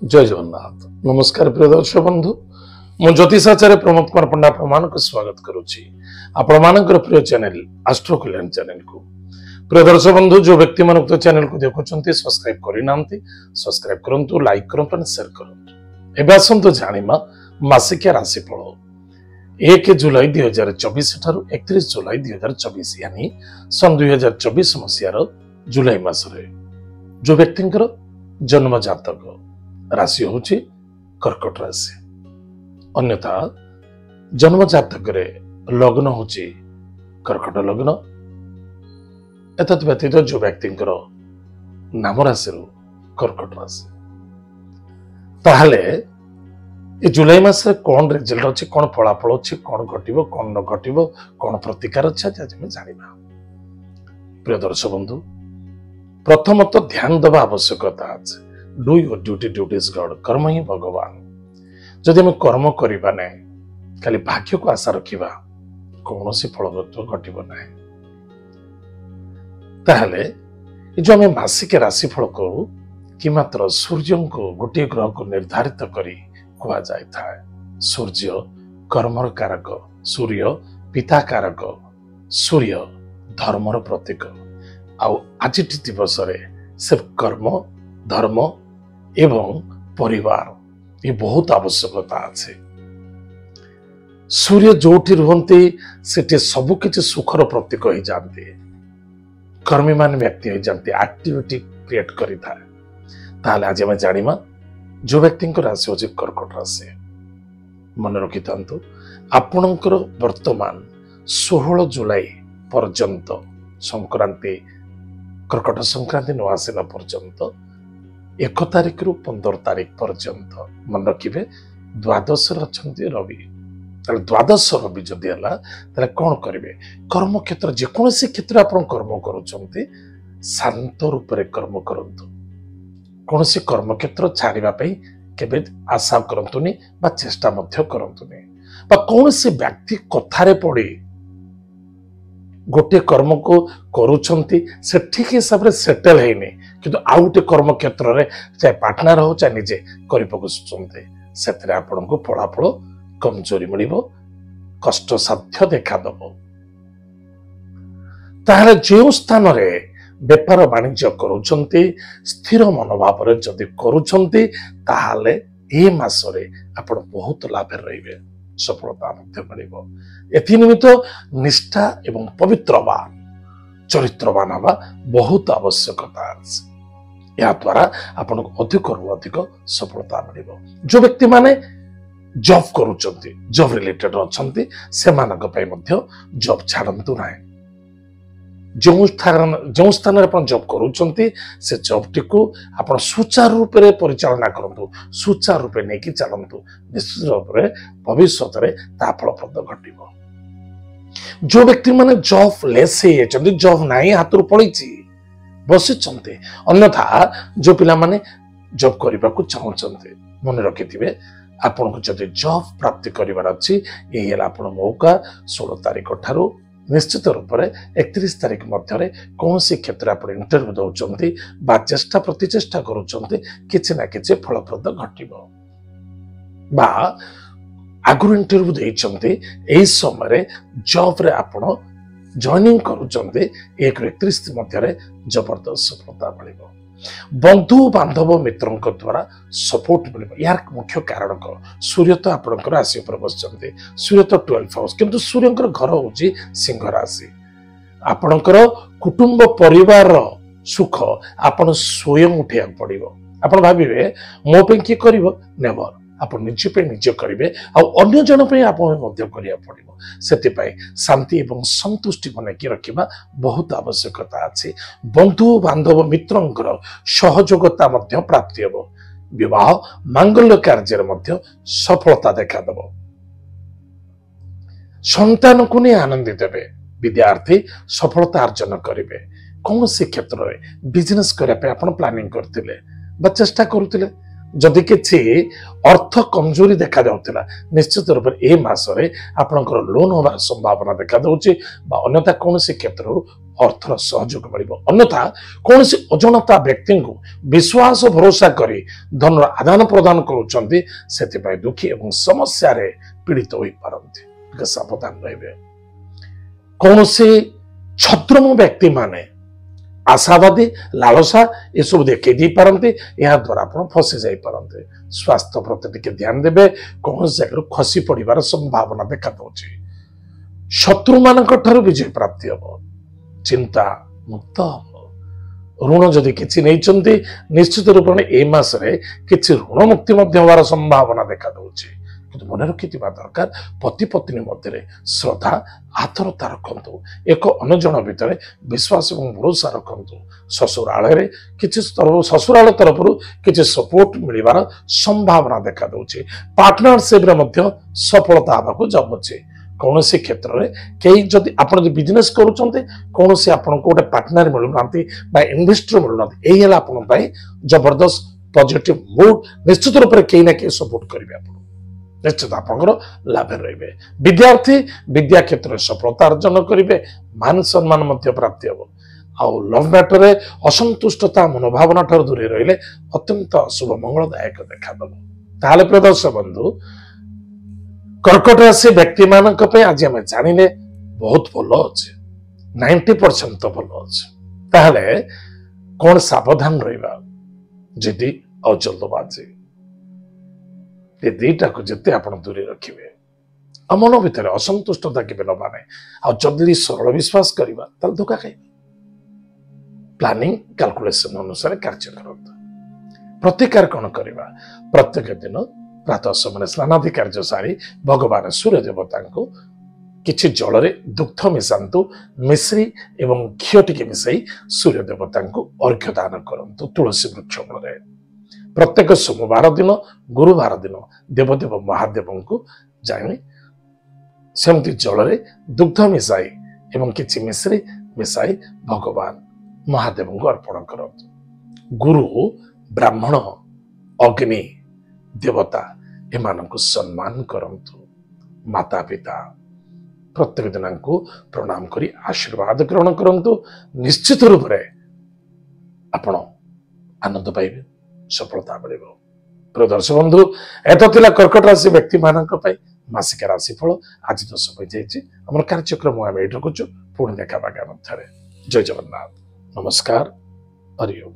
जय जगन्नाथ नमस्कार प्रिय दर्शक बंधु मु ज्योतिषाचार्य प्रमोद कुमार पंडा प्रमाण को स्वागत करुच्ची आपण मानकर प्रिय चैनल आस्ट्रो कल्याण चैनल को। प्रिय दर्शक बंधु जो व्यक्ति मान चैनल को देखुं सब्सक्राइब करना सब्सक्राइब करूँ लाइक करूँ शेयर करूँ। एवं आसतु जाना मासिकिया राशिफल 1 जुलाई 2024 ठारू 31 जुलाई 2024 यानी सन 2024 मसीहार जुलाई मासरे जो व्यक्ति जन्म जातक राशि होची कर्कट राशि। अन्यथा जन्म जातक लग्न होची कर्कट लग्न। एतद व्यतीत जो व्यक्ति नाम राशि कर्कट राशि ताहले ये जुलाई मास कौन रिजल्ट अच्छी कौन फलाफल अच्छी कौन घटो कौन न घटो कौन प्रतिकार अच्छे आज जाना। प्रिय दर्शक बंधु प्रथमतः ध्यान देवा आवश्यकता अच्छे do your duty duty is God कर्म ही भगवान। जदि हम कर्म करवा ना खाली भाग्य को आशा रखा कौन सी फलवत्व घटब ना ताहले जो आम मासिक राशिफल करू कि मात्र सूर्य को गोटे ग्रह को निर्धारित करी कह जाए। सूर्य कर्मर कारक, सूर्य पिता कारक, सूर्य धर्मर प्रतीक। आज दिवस सिर्फ कर्म धर्म एवं परिवार ये बहुत आवश्यकता अच्छे। सूर्य जोठी रुहंती सेठी सबु किछि सुखर प्रतीक हो जाते। कर्मी मान व्यक्ति हो जाते एक्टिविटी क्रिएट करि थाए। ताले आज हम जानिमा जो व्यक्ति राशि होची कर्कट राशि मन रखि थांतु आपणकर वर्तमान 16 जुलाई पर्यंत संक्रांति कर्कट संक्रांति न आसिला पर्यंत 1 तारिख रु 15 तारिख पर्यंत मन रखिए द्वादश रही रवि। द्वादश रवि जदि है कौन करेंगे कर्म क्षेत्र जेकोसी क्षेत्र आप कर्म करुँच शांत रूप से कर्म करतु। कौन सी कर्म क्षेत्र छाड़ापी केवे आशा करतुनि बा चेष्टा करतुनि बा कौन सी व्यक्ति कथारे पड़ी गोटे कर्म को करुछंती से ठीक हिसाब से सेटल है किंतु आउ गोटे कर्म क्षेत्र में चाहे पार्टनर हो चाहे निजे कर फलाफल कमजोरी मिल कष्ट साध्य देखादब। ताहले जो स्थान रे व्यापार वाणिज्य करुछंती स्थिर मनोभाव जदि करुछंती ताहले ए मासरे आपण बहुत लाभ रहिबे सफलता मिल। एनिमित्त निष्ठा एवं पवित्रवान चरित्रवान हवा बहुत आवश्यकता अछि। या द्वारा आपण अधिक रु अधिक सफलता मिल। जो व्यक्ति माने जॉब करुचंती जॉब रिलेटेड अछंती सेमानक पय मध्य जॉब छाड़ंतु नाही। जो स्थान में जॉब करुचंती से जॉब टी को आप सुचारू रूप से परिचालना करंतु सुचारू रूप नहीं कि चलंतु निश्चित रूप से भविष्य में ता फलप्रद घटिबो। जो व्यक्ति माने जॉब लेस है जॉब नाही हाथ रु पड़ी बसी अन्यथा जो पिला माने जॉब करने को चाहते मन रखिथिबे आपन को जदि जॉब प्राप्ति करिवार अछि एही हला आपन मौका 16 तारिख ठारू निश्चित रूप से 31 तारिख मध्य कौन सी क्षेत्र आप इंटरव्यू दौरान बा चेष्टा प्रतिचेष्टा करुँच किसी ना कि फलप्रद घटब बा आगुरी इंटरव्यू देते समय जॉब रे आपण जॉइनिंग करुँच 1 मध्य जबरदस्त सफलता मिल। बंधु बांधव मित्रों द्वारा सपोर्ट मिल। यार मुख्य कारण सूर्य तो आपंकर राशि उपर बसते सूर्य तो 12 हाउस किंतु सूर्य घर हूँ सिंह राशि। आपणकर कुटुंब परिवार सुख आपण स्वयं उठा पड़ो। आप भावे मो पे किए कर नेवर आप निजे पे निजे करेंगे अन्य जन पे आप पड़ो। से शांति एवं संतुष्टि बनैकी रखा बहुत आवश्यकता अच्छी। बंधु बांधव मित्रों सहयोगता प्राप्ति हे। विवाह मांगल्य कार्य सफलता देखादेव। संतान को नहीं आनंद देवे। विद्यार्थी सफलता अर्जन करेंगे। कौन सी क्षेत्र में बिजनेस करने प्लानिंग करते चेष्टा करुले जदि किसी अर्थ कमजोरी देखा जाउतिला निश्चित रूप से ए मासरे आपनकर लोन होबार संभावना देखा दउची अन्यथा कौन क्षेत्र अर्थर सहयोग मिलिबो अन्यथा कौन अजनता व्यक्ति को विश्वास भरोसा करी धन आदान प्रदान करूछंती सेति दुखी एवं समस्या रे पीड़ित होई पारंती सावधान रहिबे कौन छद्म व्यक्ति माने आशावादी लालसा ये सब देखी दी पारंती या द्वारा आप फसी जाई पारंते स्वास्थ्य प्रति टिके ध्यान देबे कौन जगह खसी पड़िबार संभावना देखा दउची शत्रु मानक ठारू विजय प्राप्ति हो चिंता मुक्त हो ऋण जदि किछि नैचंती निश्चित रूप में ए मास रे किछि ऋण मुक्ति मध्य होबार संभावना देखा दउची किंतु मन रखिथिबा दरकार पति पत्नी मध्य श्रद्धा आतरता रखंतु एक अनजन भितर विश्वास और भरोसा रखंतु ससुराल किसी ससुराल तरफ किसी सपोर्ट मिलबार संभावना देखा दउची पार्टनरशिप रे मध्य सफलता आबाकू जाउची कौन क्षेत्र में कई जदि आप बिजनेस करुँच कौन से आपको गोटे पार्टनर मिलूना इन्वेस्टर मिलूना यही है जबरदस्त पॉजिटिव मूड निश्चित रूप से कहीं ना कहीं सपोर्ट करेंगे आप निश्चित आप लाभ रे विद्यार्थी विद्या क्षेत्र में सफलता अर्जन करेंगे मान सम्मान प्राप्ति हम आउ लव मैटर असंतुष्टता मनोभावना ठार दूरे रहिले अत्यंत शुभ मंगलदायक देखा ताले प्रिय दर्शक बंधु कर्कट राशि व्यक्ति मान आज आम जानिले बहुत भल अच्छे 90% तो भल अच्छे ताहले कौन सावधान रहा जिदी और जल्दबाजी ये दीटा को जिते आप दूरे रखिए आ मन भितर असंतुष्टता के नबाने आदि सरल विश्वास करवा धोखा खाई प्लानिंग कैलकुलेशन अनुसार कार्य करते प्रतिकार कौन करवा प्रत्येक दिन प्रातः समय स्नानादि कार्य सारी भगवान सूर्य देवता को किछि जल रे दुग्ध मिशांतु मिश्री एवं घी टिके मिसाई सूर्य देवता को अर्घ्य दान करंतु तुलसी वृक्ष मूल प्रत्येक सोमवार दिन गुरुवार दिन देवदेव महादेव को जाए सेमती जल रे दुग्ध मिसाई एवं किछि मिश्री मिसाई भगवान महादेव को अर्पण करंतु गुरु ब्राह्मण अग्नि देवता एमान को सम्मान करंतु माता पिता प्रत्येक दिन को प्रणाम करी आशीर्वाद ग्रहण करंतु निश्चित रूप से आपण आनंद पाइबे सफलता मिल प्रिय दर्शक बंधु एत कर्कट राशि व्यक्ति मान मासिक राशिफल आज तो समय जाम कार्यक्रम आम ये रखुचु पुणी देखा मध्य जय जगन्नाथ नमस्कार हरि ओम।